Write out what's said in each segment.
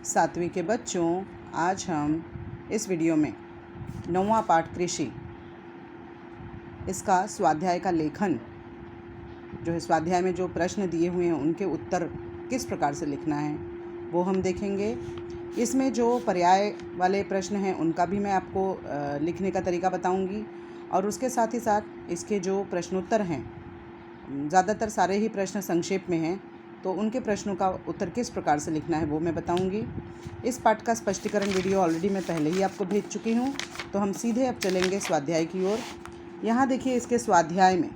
सातवीं के बच्चों, आज हम इस वीडियो में 9वां पाठ कृषि, इसका स्वाध्याय का लेखन जो है, स्वाध्याय में जो प्रश्न दिए हुए हैं उनके उत्तर किस प्रकार से लिखना है वो हम देखेंगे। इसमें जो पर्याय वाले प्रश्न हैं उनका भी मैं आपको लिखने का तरीका बताऊंगी, और उसके साथ ही साथ इसके जो प्रश्नोत्तर हैं, ज़्यादातर सारे ही प्रश्न संक्षेप में हैं, तो उनके प्रश्नों का उत्तर किस प्रकार से लिखना है वो मैं बताऊंगी। इस पाठ का स्पष्टीकरण वीडियो ऑलरेडी मैं पहले ही आपको भेज चुकी हूँ। तो हम सीधे अब चलेंगे स्वाध्याय की ओर। यहाँ देखिए, इसके स्वाध्याय में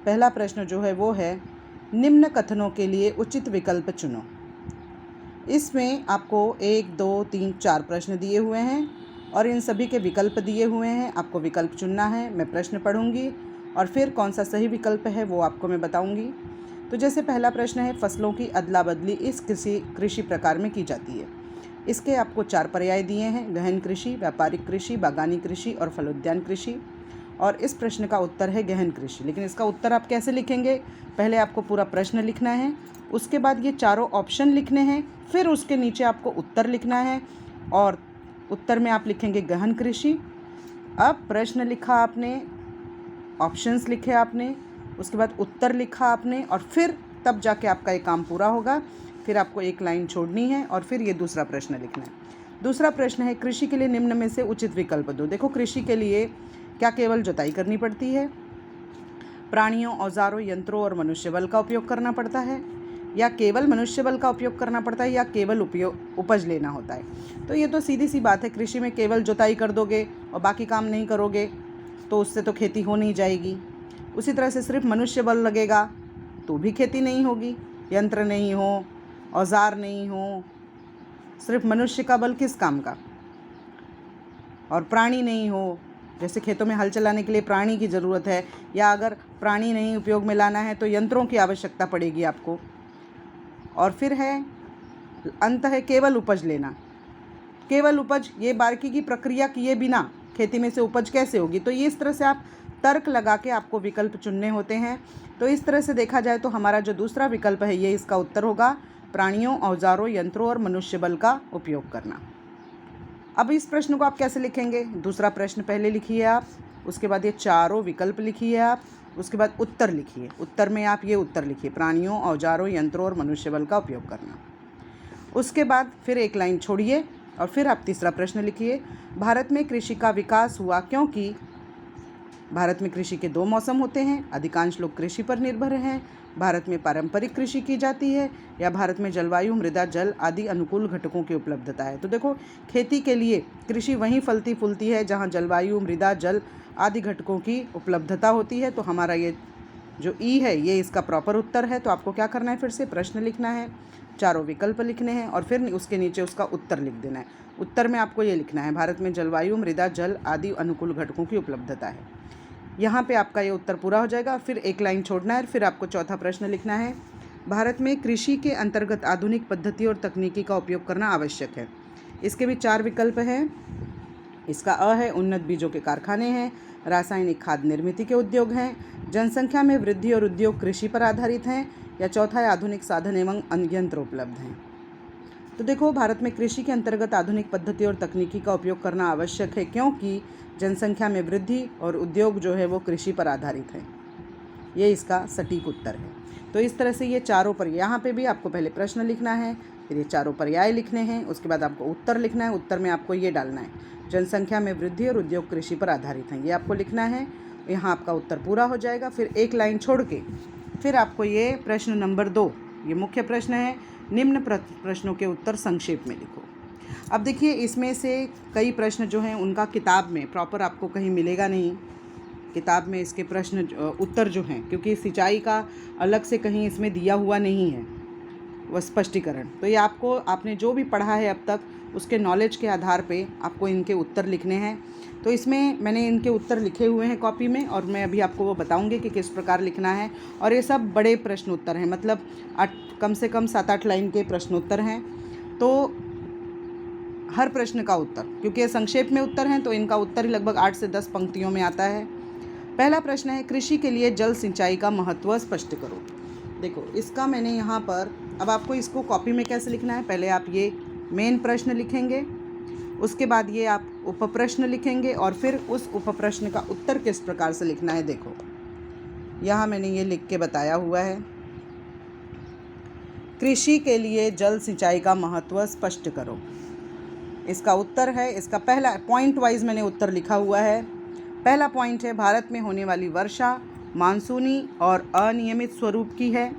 पहला प्रश्न जो है वो है, निम्न कथनों के लिए उचित विकल्प चुनो। इसमें आपको 1, 2, 3, 4 प्रश्न दिए हुए हैं और इन सभी के विकल्प दिए हुए हैं। आपको विकल्प चुनना है। मैं प्रश्न पढ़ूंगी और फिर कौन सा सही विकल्प है वो आपको मैं बताऊंगी। तो जैसे पहला प्रश्न है, फसलों की अदला बदली इस कृषि प्रकार में की जाती है। इसके आपको 4 पर्याय दिए हैं: गहन कृषि, व्यापारिक कृषि, बागानी कृषि और फलोद्यान कृषि। और इस प्रश्न का उत्तर है गहन कृषि। लेकिन इसका उत्तर आप कैसे लिखेंगे? पहले आपको पूरा प्रश्न लिखना है, उसके बाद ये चारों ऑप्शन लिखने हैं, फिर उसके नीचे आपको उत्तर लिखना है और उत्तर में आप लिखेंगे गहन कृषि। अब प्रश्न लिखा आपने, ऑप्शंस लिखे आपने, उसके बाद उत्तर लिखा आपने, और फिर तब जाके आपका ये काम पूरा होगा। फिर आपको एक लाइन छोड़नी है और फिर ये दूसरा प्रश्न लिखना है। दूसरा प्रश्न है, कृषि के लिए निम्न में से उचित विकल्प दो। देखो, कृषि के लिए क्या केवल जुताई करनी पड़ती है, प्राणियों, औजारों, यंत्रों और मनुष्य बल का उपयोग करना पड़ता है, या केवल मनुष्य बल का उपयोग करना पड़ता है, या केवल उपज लेना होता है? तो ये तो सीधी सी बात है। कृषि में केवल जुताई कर दोगे और बाकी काम नहीं करोगे तो उससे तो खेती हो नहीं जाएगी। उसी तरह से सिर्फ मनुष्य बल लगेगा तो भी खेती नहीं होगी। यंत्र नहीं हो, औजार नहीं हो, सिर्फ मनुष्य का बल किस काम का, और प्राणी नहीं हो, जैसे खेतों में हल चलाने के लिए प्राणी की ज़रूरत है, या अगर प्राणी नहीं उपयोग में लाना है तो यंत्रों की आवश्यकता पड़ेगी आपको। और फिर है अंत है केवल उपज लेना। केवल उपज, ये बारीकी की प्रक्रिया किए बिना खेती में से उपज कैसे होगी? तो ये इस तरह से आप तर्क लगा के आपको विकल्प चुनने होते हैं। तो इस तरह से देखा जाए तो हमारा जो दूसरा विकल्प है ये इसका उत्तर होगा, प्राणियों, औजारों, यंत्रों और मनुष्य बल का उपयोग करना। अब इस प्रश्न को आप कैसे लिखेंगे? दूसरा प्रश्न पहले लिखिए आप, उसके बाद ये चारों विकल्प लिखिए आप, उसके बाद उत्तर लिखिए। उत्तर में आप ये उत्तर लिखिए, प्राणियों, औजारों, यंत्रों और मनुष्य बल का उपयोग करना। उसके बाद फिर एक लाइन छोड़िए और फिर आप तीसरा प्रश्न लिखिए, भारत में कृषि का विकास हुआ क्योंकि भारत में कृषि के 2 मौसम होते हैं, अधिकांश लोग कृषि पर निर्भर हैं, भारत में पारंपरिक कृषि की जाती है, या भारत में जलवायु, मृदा, जल आदि अनुकूल घटकों की उपलब्धता है। तो देखो, खेती के लिए कृषि वहीं फलती फूलती है जहाँ जलवायु, मृदा, जल आदि घटकों की उपलब्धता होती है। तो हमारा ये जो ई है ये इसका प्रॉपर उत्तर है। तो आपको क्या करना है? फिर से प्रश्न लिखना है, चारों विकल्प लिखने हैं और फिर उसके नीचे उसका उत्तर लिख देना है। उत्तर में आपको ये लिखना है, भारत में जलवायु, मृदा, जल आदि अनुकूल घटकों की उपलब्धता है। यहाँ पे आपका ये उत्तर पूरा हो जाएगा। फिर एक लाइन छोड़ना है, फिर आपको चौथा प्रश्न लिखना है, भारत में कृषि के अंतर्गत आधुनिक पद्धति और तकनीकी का उपयोग करना आवश्यक है। इसके भी 4 विकल्प हैं। इसका अ है, उन्नत बीजों के कारखाने हैं, रासायनिक खाद निर्मित के उद्योग हैं, जनसंख्या में वृद्धि और उद्योग कृषि पर आधारित हैं, या चौथा है, आधुनिक साधन एवं यंत्र उपलब्ध हैं। तो देखो, भारत में कृषि के अंतर्गत आधुनिक पद्धति और तकनीकी का उपयोग करना आवश्यक है क्योंकि जनसंख्या में वृद्धि और उद्योग जो है वो कृषि पर आधारित है। ये इसका सटीक उत्तर है। तो इस तरह से ये चारों पर, यहाँ पे भी आपको पहले प्रश्न लिखना है, फिर ये चारों पर्याय लिखने हैं, उसके बाद आपको उत्तर लिखना है। उत्तर में आपको ये डालना है, जनसंख्या में वृद्धि और उद्योग कृषि पर आधारित हैं, ये आपको लिखना है। यहाँ आपका उत्तर पूरा हो जाएगा। फिर एक लाइन छोड़ के फिर आपको ये प्रश्न नंबर 2, ये मुख्य प्रश्न है, निम्न प्रश्नों के उत्तर संक्षेप में लिखो। अब देखिए, इसमें से कई प्रश्न जो हैं उनका किताब में प्रॉपर आपको कहीं मिलेगा नहीं। किताब में इसके प्रश्न उत्तर जो हैं, क्योंकि सिंचाई का अलग से कहीं इसमें दिया हुआ नहीं है वह स्पष्टीकरण। तो ये आपने जो भी पढ़ा है अब तक उसके नॉलेज के आधार पे आपको इनके उत्तर लिखने हैं। तो इसमें मैंने इनके उत्तर लिखे हुए हैं कॉपी में, और मैं अभी आपको वो बताऊंगी कि किस प्रकार लिखना है। और ये सब बड़े प्रश्न उत्तर हैं, मतलब कम से कम 7-8 लाइन के प्रश्नोत्तर हैं। तो हर प्रश्न का उत्तर, क्योंकि ये संक्षेप में उत्तर हैं तो इनका उत्तर ही लगभग 8 से 10 पंक्तियों में आता है। पहला प्रश्न है, कृषि के लिए जल सिंचाई का महत्व स्पष्ट करो। देखो, इसका मैंने यहाँ पर, अब आपको इसको कॉपी में कैसे लिखना है, पहले आप ये मेन प्रश्न लिखेंगे, उसके बाद ये आप उपप्रश्न लिखेंगे और फिर उस उपप्रश्न का उत्तर किस प्रकार से लिखना है। देखो यहाँ मैंने ये लिख के बताया हुआ है, कृषि के लिए जल सिंचाई का महत्व स्पष्ट करो। इसका उत्तर है, इसका पहला पॉइंट वाइज मैंने उत्तर लिखा हुआ है। पहला पॉइंट है, भारत में होने वाली वर्षा मानसूनी और अनियमित स्वरूप की है।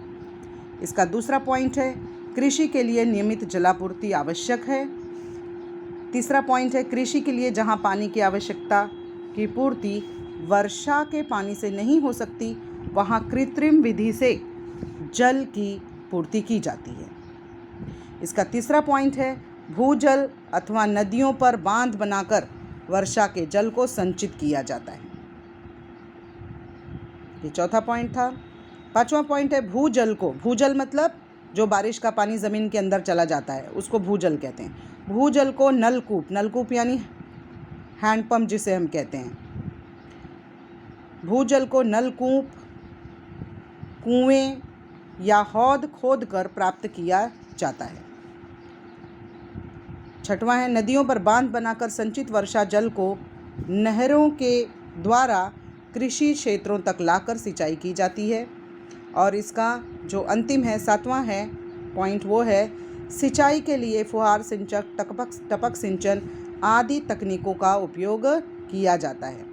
इसका दूसरा पॉइंट है, कृषि के लिए नियमित जलापूर्ति आवश्यक है। तीसरा पॉइंट है, कृषि के लिए जहां पानी की आवश्यकता की पूर्ति वर्षा के पानी से नहीं हो सकती, वहां कृत्रिम विधि से जल की पूर्ति की जाती है। इसका तीसरा पॉइंट है, भूजल अथवा नदियों पर बांध बनाकर वर्षा के जल को संचित किया जाता है। ये चौथा पॉइंट था। पांचवा पॉइंट है, भूजल को, भूजल मतलब जो बारिश का पानी ज़मीन के अंदर चला जाता है उसको भूजल कहते हैं। भूजल को नलकूप, नलकूप यानी हैंडपम्प जिसे हम कहते हैं, भूजल को नलकूप, कुएं या हौद खोद कर प्राप्त किया जाता है। छठवां है, नदियों पर बांध बनाकर संचित वर्षा जल को नहरों के द्वारा कृषि क्षेत्रों तक लाकर सिंचाई की जाती है। और इसका जो अंतिम है, सातवां है पॉइंट, वो है सिंचाई के लिए फुहार सिंचन, टपक सिंचन आदि तकनीकों का उपयोग किया जाता है।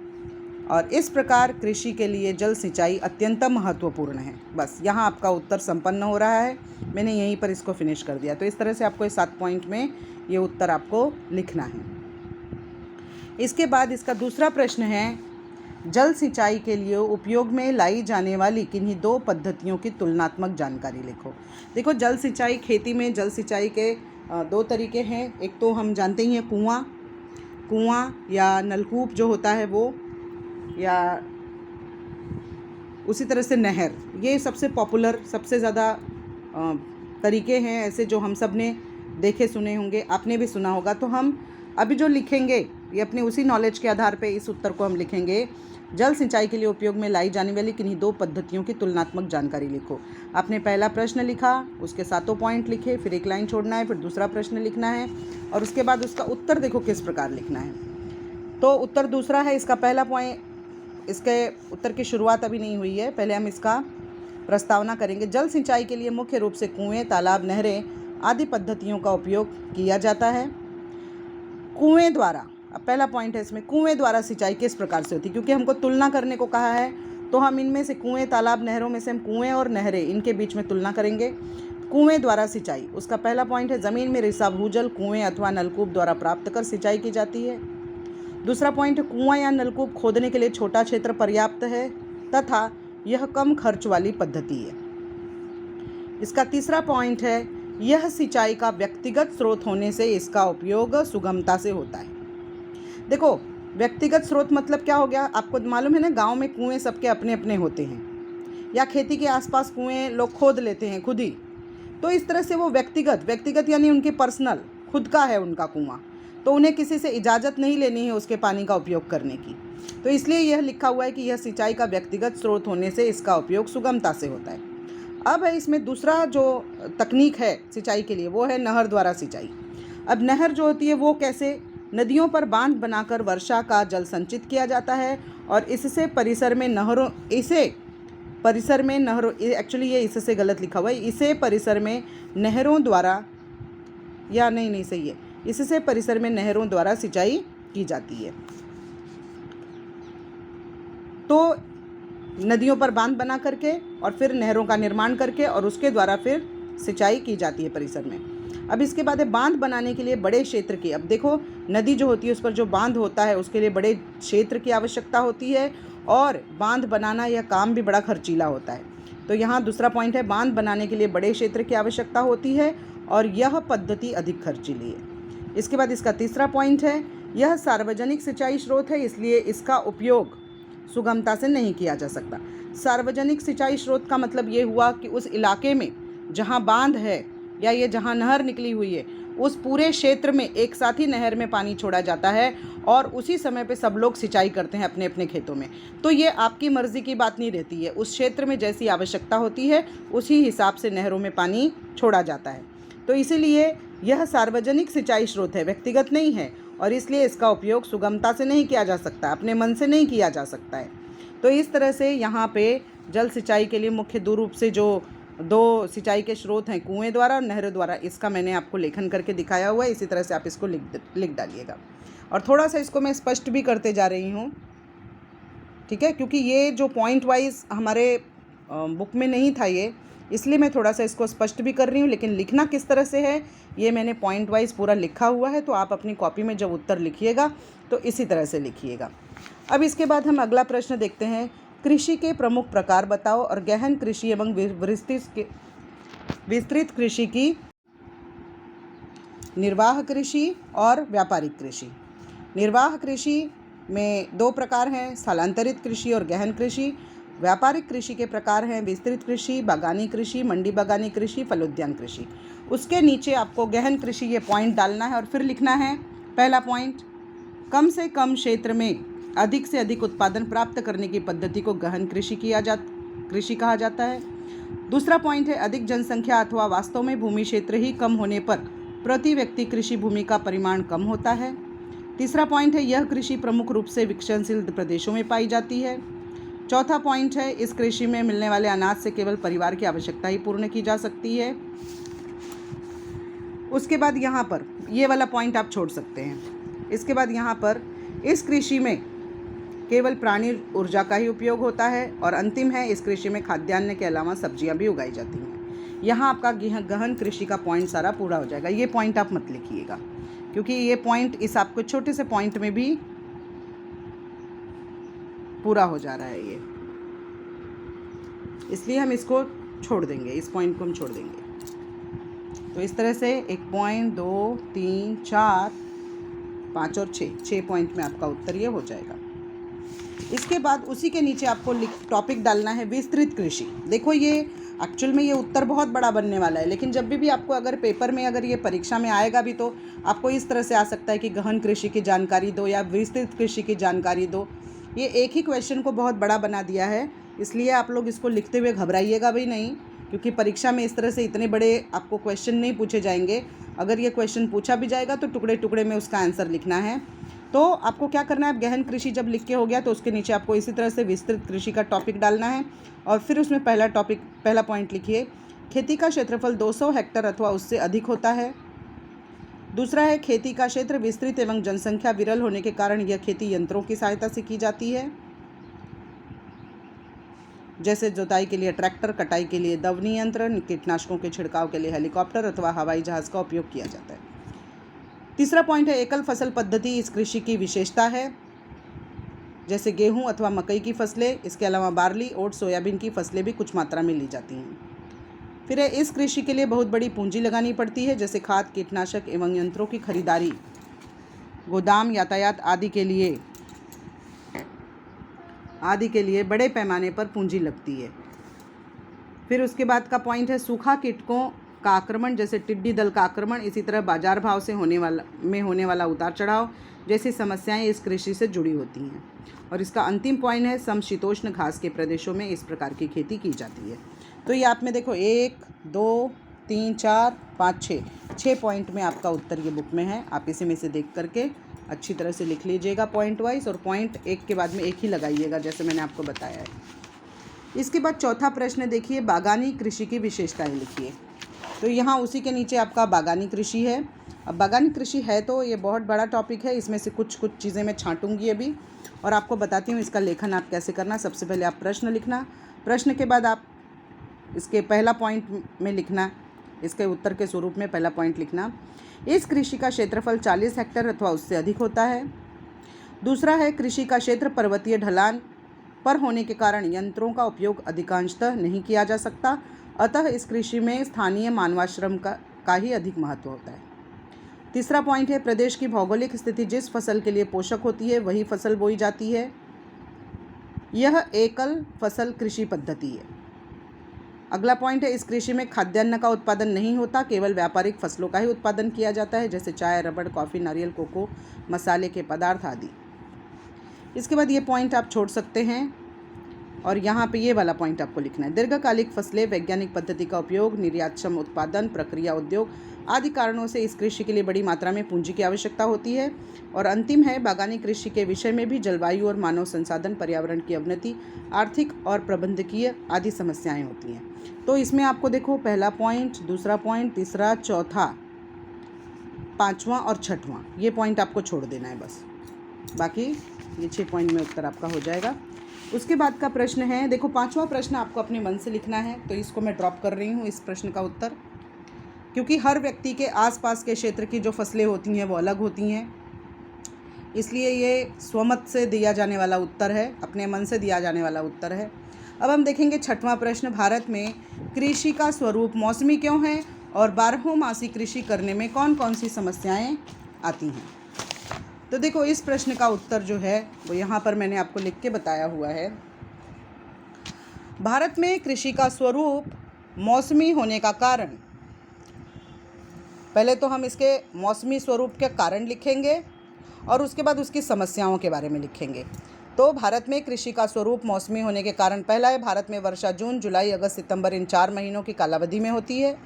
और इस प्रकार कृषि के लिए जल सिंचाई अत्यंत महत्वपूर्ण है। बस यहाँ आपका उत्तर संपन्न हो रहा है, मैंने यहीं पर इसको फिनिश कर दिया। तो इस तरह से आपको इस 7 पॉइंट में ये उत्तर आपको लिखना है। इसके बाद इसका दूसरा प्रश्न है, जल सिंचाई के लिए उपयोग में लाई जाने वाली किन्हीं 2 पद्धतियों की तुलनात्मक जानकारी लिखो। देखो, जल सिंचाई, खेती में जल सिंचाई के 2 तरीके हैं। एक तो हम जानते ही हैं कुआं या नलकूप जो होता है वो, या उसी तरह से नहर। ये सबसे पॉपुलर, सबसे ज़्यादा तरीके हैं ऐसे जो हम सब ने देखे सुने होंगे, आपने भी सुना होगा। तो हम अभी जो लिखेंगे ये अपने उसी नॉलेज के आधार पे इस उत्तर को हम लिखेंगे। जल सिंचाई के लिए उपयोग में लाई जाने वाली किन्हीं 2 पद्धतियों की तुलनात्मक जानकारी लिखो। आपने पहला प्रश्न लिखा, उसके 7 पॉइंट लिखे, फिर एक लाइन छोड़ना है, फिर दूसरा प्रश्न लिखना है और उसके बाद उसका उत्तर देखो किस प्रकार लिखना है। तो उत्तर दूसरा है, इसका पहला पॉइंट, इसके उत्तर की शुरुआत अभी नहीं हुई है, पहले हम इसका प्रस्तावना करेंगे। जल सिंचाई के लिए मुख्य रूप से कुएं, तालाब, नहरें आदि पद्धतियों का उपयोग किया जाता है। कुएं द्वारा, अब पहला पॉइंट है इसमें, कुएं द्वारा सिंचाई किस प्रकार से होती है, क्योंकि हमको तुलना करने को कहा है तो हम इनमें से कुएं, तालाब, नहरों में से हम कुएं और नहरें इनके बीच में तुलना करेंगे। कुएं द्वारा सिंचाई, उसका पहला पॉइंट है, ज़मीन में रिसा भूजल कुएं अथवा नलकूप द्वारा प्राप्त कर सिंचाई की जाती है। दूसरा पॉइंट है, कुआं या नलकूप खोदने के लिए छोटा क्षेत्र पर्याप्त है तथा यह कम खर्च वाली पद्धति है। इसका तीसरा पॉइंट है, यह सिंचाई का व्यक्तिगत स्रोत होने से इसका उपयोग सुगमता से होता है। देखो, व्यक्तिगत स्रोत मतलब क्या हो गया, आपको मालूम है ना, गांव में कुएं सबके अपने अपने होते हैं, या खेती के आसपास कुएं लोग खोद लेते हैं खुद ही। तो इस तरह से वो व्यक्तिगत यानी उनकी पर्सनल, खुद का है उनका कुआं, तो उन्हें किसी से इजाज़त नहीं लेनी है उसके पानी का उपयोग करने की। तो इसलिए यह लिखा हुआ है कि यह सिंचाई का व्यक्तिगत स्रोत होने से इसका उपयोग सुगमता से होता है। अब है इसमें दूसरा जो तकनीक है सिंचाई के लिए, वो है नहर द्वारा सिंचाई। अब नहर जो होती है वो कैसे, नदियों पर बांध बनाकर वर्षा का जल संचित किया जाता है और इससे परिसर में नहरों, एक्चुअली ये इससे गलत लिखा हुआ है, इसे परिसर में नहरों द्वारा, या नहीं सही है, इससे परिसर में नहरों द्वारा सिंचाई की जाती है। तो नदियों पर बांध बना करके और फिर नहरों का निर्माण करके और उसके द्वारा फिर सिंचाई की जाती है परिसर में। अब इसके बाद है, बांध बनाने के लिए बड़े क्षेत्र की, अब देखो नदी जो होती है उस पर जो बांध होता है उसके लिए बड़े क्षेत्र की आवश्यकता होती है और बांध बनाना यह काम भी बड़ा खर्चीला होता है। तो यहाँ दूसरा पॉइंट है, बांध बनाने के लिए बड़े क्षेत्र की आवश्यकता होती है और यह पद्धति अधिक खर्चीली है। इसके बाद इसका तीसरा पॉइंट है, यह सार्वजनिक सिंचाई स्रोत है इसलिए इसका उपयोग सुगमता से नहीं किया जा सकता। सार्वजनिक सिंचाई स्रोत का मतलब ये हुआ कि उस इलाके में जहाँ बांध है या ये जहाँ नहर निकली हुई है उस पूरे क्षेत्र में एक साथ ही नहर में पानी छोड़ा जाता है और उसी समय पे सब लोग सिंचाई करते हैं अपने अपने खेतों में। तो ये आपकी मर्ज़ी की बात नहीं रहती है, उस क्षेत्र में जैसी आवश्यकता होती है उसी हिसाब से नहरों में पानी छोड़ा जाता है। तो इसीलिए यह सार्वजनिक सिंचाई स्रोत है, व्यक्तिगत नहीं है, और इसलिए इसका उपयोग सुगमता से नहीं किया जा सकता, अपने मन से नहीं किया जा सकता है। तो इस तरह से यहाँ पे जल सिंचाई के लिए मुख्य दो रूप से जो दो सिंचाई के स्रोत हैं, कुएं द्वारा और नहरों द्वारा, इसका मैंने आपको लेखन करके दिखाया हुआ है। इसी तरह से आप इसको लिख डालिएगा। और थोड़ा सा इसको मैं स्पष्ट भी करते जा रही हूँ, ठीक है, क्योंकि ये जो पॉइंट वाइज हमारे बुक में नहीं था ये, इसलिए मैं थोड़ा सा इसको स्पष्ट भी कर रही हूँ। लेकिन लिखना किस तरह से है ये मैंने पॉइंट वाइज पूरा लिखा हुआ है, तो आप अपनी कॉपी में जब उत्तर लिखिएगा तो इसी तरह से लिखिएगा। अब इसके बाद हम अगला प्रश्न देखते हैं। कृषि के प्रमुख प्रकार बताओ और गहन कृषि एवं विस्तृत कृषि की निर्वाह कृषि और व्यापारिक कृषि। निर्वाह कृषि में दो प्रकार हैं, स्थलांतरित कृषि और गहन कृषि। व्यापारिक कृषि के प्रकार हैं विस्तृत कृषि, बागानी कृषि, मंडी बागानी कृषि, फलोद्यान कृषि। उसके नीचे आपको गहन कृषि ये पॉइंट डालना है और फिर लिखना है। पहला पॉइंट, कम से कम क्षेत्र में अधिक से अधिक उत्पादन प्राप्त करने की पद्धति को गहन कृषि कहा जाता है। दूसरा पॉइंट है, अधिक जनसंख्या अथवा वास्तव में भूमि क्षेत्र ही कम होने पर प्रति व्यक्ति कृषि भूमि का परिमाण कम होता है। तीसरा पॉइंट है, यह कृषि प्रमुख रूप से विकसनशील प्रदेशों में पाई जाती है। चौथा पॉइंट है, इस कृषि में मिलने वाले अनाज से केवल परिवार की आवश्यकता ही पूर्ण की जा सकती है। उसके बाद यहाँ पर ये वाला पॉइंट आप छोड़ सकते हैं। इसके बाद यहाँ पर इस कृषि में केवल प्राणी ऊर्जा का ही उपयोग होता है। और अंतिम है, इस कृषि में खाद्यान्न के अलावा सब्जियां भी उगाई जाती हैं। यहाँ आपका गहन कृषि का पॉइंट सारा पूरा हो जाएगा। ये पॉइंट आप मत लिखिएगा, क्योंकि ये पॉइंट इस आपको छोटे से पॉइंट में भी पूरा हो जा रहा है ये, इसलिए हम इसको छोड़ देंगे, इस पॉइंट को हम छोड़ देंगे। तो इस तरह से 1 पॉइंट 2 3 4 5 और 6 पॉइंट में आपका उत्तर ये हो जाएगा। इसके बाद उसी के नीचे आपको टॉपिक डालना है विस्तृत कृषि। देखो ये एक्चुअल में ये उत्तर बहुत बड़ा बनने वाला है, लेकिन जब भी आपको अगर पेपर में अगर ये परीक्षा में आएगा भी तो आपको इस तरह से आ सकता है कि गहन कृषि की जानकारी दो या विस्तृत कृषि की जानकारी दो। ये एक ही क्वेश्चन को बहुत बड़ा बना दिया है, इसलिए आप लोग इसको लिखते हुए घबराइएगा भी नहीं, क्योंकि परीक्षा में इस तरह से इतने बड़े आपको क्वेश्चन नहीं पूछे जाएंगे। अगर ये क्वेश्चन पूछा भी जाएगा तो टुकड़े टुकड़े में उसका आंसर लिखना है। तो आपको क्या करना है, आप गहन कृषि जब लिख के हो गया तो उसके नीचे आपको इसी तरह से विस्तृत कृषि का टॉपिक डालना है और फिर उसमें पहला पॉइंट लिखिए, खेती का क्षेत्रफल 200 हेक्टेयर अथवा उससे अधिक होता है। दूसरा है, खेती का क्षेत्र विस्तृत एवं जनसंख्या विरल होने के कारण यह खेती यंत्रों की सहायता से की जाती है, जैसे जुताई के लिए ट्रैक्टर, कटाई के लिए दवनी यंत्र, कीटनाशकों के छिड़काव के लिए हेलीकॉप्टर अथवा हवाई जहाज़ का उपयोग किया जाता है। तीसरा पॉइंट है, एकल फसल पद्धति इस कृषि की विशेषता है, जैसे गेहूं अथवा मकई की फसलें, इसके अलावा बार्ली, ओट, सोयाबीन की फसलें भी कुछ मात्रा में ली जाती हैं। फिर है, इस कृषि के लिए बहुत बड़ी पूंजी लगानी पड़ती है, जैसे खाद, कीटनाशक एवं यंत्रों की खरीदारी, गोदाम, यातायात आदि के लिए बड़े पैमाने पर पूंजी लगती है। फिर उसके बाद का पॉइंट है, सूखा कीटकों का आक्रमण, जैसे टिड्डी दल का आक्रमण, इसी तरह बाजार भाव से होने वाला उतार चढ़ाव जैसी समस्याएं इस कृषि से जुड़ी होती हैं। और इसका अंतिम पॉइंट है, समशीतोष्ण घास के प्रदेशों में इस प्रकार की खेती की जाती है। तो ये आप में देखो 1 2 3 4 5 6 पॉइंट में आपका उत्तर ये बुक में है। आप इसी में से देख करके अच्छी तरह से लिख लीजिएगा पॉइंट वाइज, और पॉइंट एक के बाद में एक ही लगाइएगा जैसे मैंने आपको बताया है। इसके बाद चौथा प्रश्न देखिए, बागानी कृषि की विशेषताएं लिखिए। तो यहाँ उसी के नीचे आपका बागानी कृषि है। अब बागानी कृषि है तो ये बहुत बड़ा टॉपिक है, इसमें से कुछ चीज़ें मैं छांटूंगी अभी और आपको बताती हूँ इसका लेखन आप कैसे करना। सबसे पहले आप प्रश्न लिखना, प्रश्न के बाद आप इसके पहला पॉइंट में लिखना, इसके उत्तर के स्वरूप में पहला पॉइंट लिखना, इस कृषि का क्षेत्रफल 40 हेक्टेयर अथवा उससे अधिक होता है। दूसरा है, कृषि का क्षेत्र पर्वतीय ढलान पर होने के कारण यंत्रों का उपयोग अधिकांशतः नहीं किया जा सकता, अतः इस कृषि में स्थानीय मानवाश्रम का ही अधिक महत्व होता है। तीसरा पॉइंट है, प्रदेश की भौगोलिक स्थिति जिस फसल के लिए पोषक होती है वही फसल बोई जाती है, यह एकल फसल कृषि पद्धति है। अगला पॉइंट है, इस कृषि में खाद्यान्न का उत्पादन नहीं होता, केवल व्यापारिक फसलों का ही उत्पादन किया जाता है, जैसे चाय, रबड़, कॉफ़ी, नारियल, कोको, मसाले के पदार्थ आदि। इसके बाद ये पॉइंट आप छोड़ सकते हैं। और यहाँ पे ये वाला पॉइंट आपको लिखना है। दीर्घकालिक फसलें, वैज्ञानिक पद्धति का उपयोग, निर्यातक्षम उत्पादन, प्रक्रिया उद्योग आदि कारणों से इस कृषि के लिए बड़ी मात्रा में पूंजी की आवश्यकता होती है। और अंतिम है, बागानी कृषि के विषय में भी जलवायु और मानव संसाधन, पर्यावरण की अवनति, आर्थिक और प्रबंधकीय आदि समस्याएं होती हैं। तो इसमें आपको देखो पहला पॉइंट, दूसरा पॉइंट, तीसरा, चौथा, पाँचवां और छठवां, ये पॉइंट आपको छोड़ देना है बस। बाकी ये 6 पॉइंट में उत्तर आपका हो जाएगा। उसके बाद का प्रश्न है, देखो 5वां प्रश्न आपको अपने मन से लिखना है, तो इसको मैं ड्रॉप कर रही हूँ इस प्रश्न का उत्तर, क्योंकि हर व्यक्ति के आसपास के क्षेत्र की जो फसलें होती हैं वो अलग होती हैं, इसलिए ये स्वमत से दिया जाने वाला उत्तर है, अपने मन से दिया जाने वाला उत्तर है। अब हम देखेंगे 6वां प्रश्न, भारत में कृषि का स्वरूप मौसमी क्यों है और बारहोमासी कृषि करने में कौन कौन सी समस्याएं आती हैं। तो देखो इस प्रश्न का उत्तर जो है वो यहाँ पर मैंने आपको लिख के बताया हुआ है। भारत में कृषि का स्वरूप मौसमी होने का कारण, पहले तो हम इसके मौसमी स्वरूप के कारण लिखेंगे और उसके बाद उसकी समस्याओं के बारे में लिखेंगे। तो भारत में कृषि का स्वरूप मौसमी होने के कारण, पहला है, भारत में वर्षा जून, जुलाई, अगस्त, सितंबर इन 4 महीनों की कालावधि में होती है।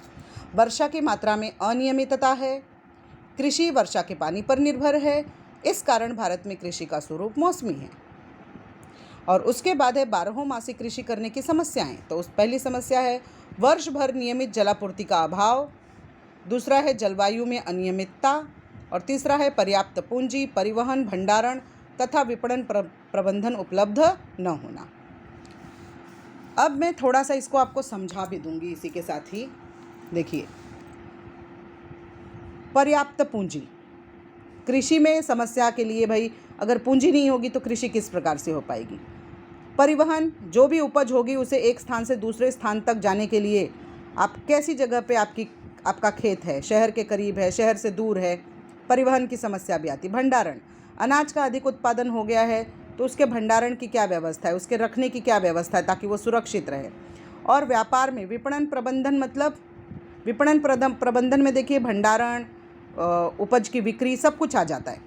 वर्षा की मात्रा में अनियमितता है। कृषि वर्षा के पानी पर निर्भर है, इस कारण भारत में कृषि का स्वरूप मौसमी है। और उसके बाद है बारहोमासी कृषि करने की समस्याएं। तो उस पहली समस्या है वर्ष भर नियमित जलापूर्ति का अभाव, दूसरा है जलवायु में अनियमितता, और तीसरा है पर्याप्त पूंजी, परिवहन, भंडारण तथा विपणन प्रबंधन उपलब्ध न होना। अब मैं थोड़ा सा इसको आपको समझा भी दूंगी इसी के साथ ही। देखिए, पर्याप्त पूंजी, कृषि में समस्या के लिए भाई अगर पूंजी नहीं होगी तो कृषि किस प्रकार से हो पाएगी। परिवहन, जो भी उपज होगी उसे एक स्थान से दूसरे स्थान तक जाने के लिए आप कैसी जगह पे आपका खेत है, शहर के करीब है, शहर से दूर है, परिवहन की समस्या भी आती। भंडारण, अनाज का अधिक उत्पादन हो गया है तो उसके भंडारण की क्या व्यवस्था है, उसके रखने की क्या व्यवस्था है ताकि वो सुरक्षित रहे। और व्यापार में विपणन प्रबंधन, मतलब विपणन प्रबंधन में देखिए भंडारण, उपज की बिक्री सब कुछ आ जाता है,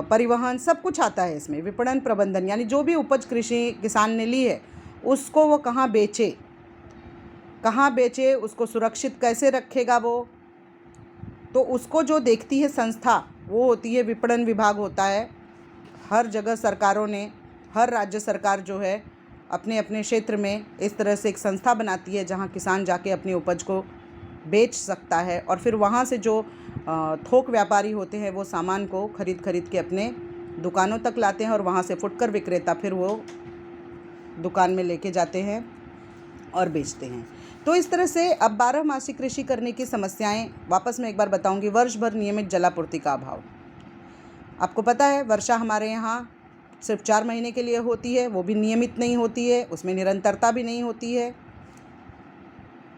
परिवहन सब कुछ आता है इसमें। विपणन प्रबंधन यानी जो भी उपज किसान ने ली है उसको वो कहाँ बेचे, उसको सुरक्षित कैसे रखेगा वो, तो उसको जो देखती है संस्था वो होती है विपणन विभाग होता है। हर जगह सरकारों ने, हर राज्य सरकार जो है अपने अपने क्षेत्र में इस तरह से एक संस्था बनाती है जहाँ किसान जाके अपनी उपज को बेच सकता है, और फिर वहाँ से जो थोक व्यापारी होते हैं वो सामान को खरीद के अपने दुकानों तक लाते हैं और वहाँ से फुटकर विक्रेता फिर वो दुकान में लेके जाते हैं और बेचते हैं। तो इस तरह से अब बारहमासी कृषि करने की समस्याएं वापस मैं एक बार बताऊंगी। वर्ष भर नियमित जलापूर्ति का अभाव, आपको पता है वर्षा हमारे यहाँ सिर्फ 4 महीने के लिए होती है, वो भी नियमित नहीं होती है, उसमें निरंतरता भी नहीं होती है।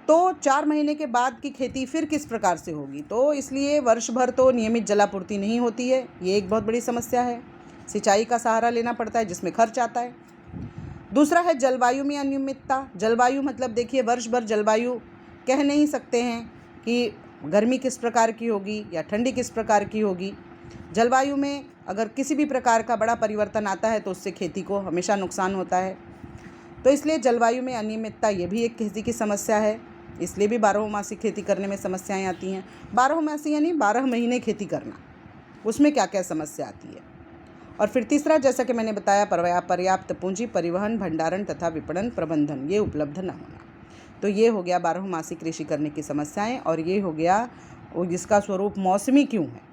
तो 4 महीने के बाद की खेती फिर किस प्रकार से होगी, तो इसलिए वर्ष भर तो नियमित जलापूर्ति नहीं होती है, ये एक बहुत बड़ी समस्या है। सिंचाई का सहारा लेना पड़ता है जिसमें खर्च आता है। दूसरा है जलवायु में अनियमितता। जलवायु मतलब देखिए वर्ष भर जलवायु कह नहीं सकते हैं कि गर्मी किस प्रकार की होगी या ठंडी किस प्रकार की होगी। जलवायु में अगर किसी भी प्रकार का बड़ा परिवर्तन आता है तो उससे खेती को हमेशा नुकसान होता है। तो इसलिए जलवायु में अनियमितता ये भी एक खेती की समस्या है, इसलिए भी बारहमासी खेती करने में समस्याएं आती हैं। बारहमासी यानी 12 महीने खेती करना, उसमें क्या क्या समस्या आती है। और फिर तीसरा, जैसा कि मैंने बताया, पर्याप्त पूंजी, परिवहन, भंडारण तथा विपणन प्रबंधन ये उपलब्ध न होना। तो ये हो गया बारहमासी कृषि करने की समस्याएं, और ये हो गया जिसका स्वरूप मौसमी क्यों है।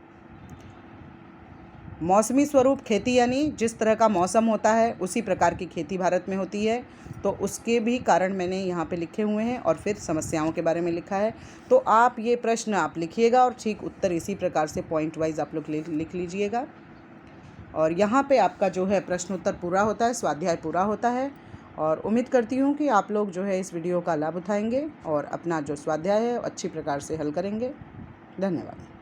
मौसमी स्वरूप खेती यानी जिस तरह का मौसम होता है उसी प्रकार की खेती भारत में होती है, तो उसके भी कारण मैंने यहाँ पे लिखे हुए हैं और फिर समस्याओं के बारे में लिखा है। तो आप ये प्रश्न आप लिखिएगा और ठीक उत्तर इसी प्रकार से पॉइंट वाइज आप लोग लिख लीजिएगा। और यहाँ पे आपका जो है प्रश्न उत्तर पूरा होता है, स्वाध्याय पूरा होता है। और उम्मीद करती हूँ कि आप लोग जो है इस वीडियो का लाभ उठाएंगे और अपना जो स्वाध्याय है अच्छी प्रकार से हल करेंगे। धन्यवाद।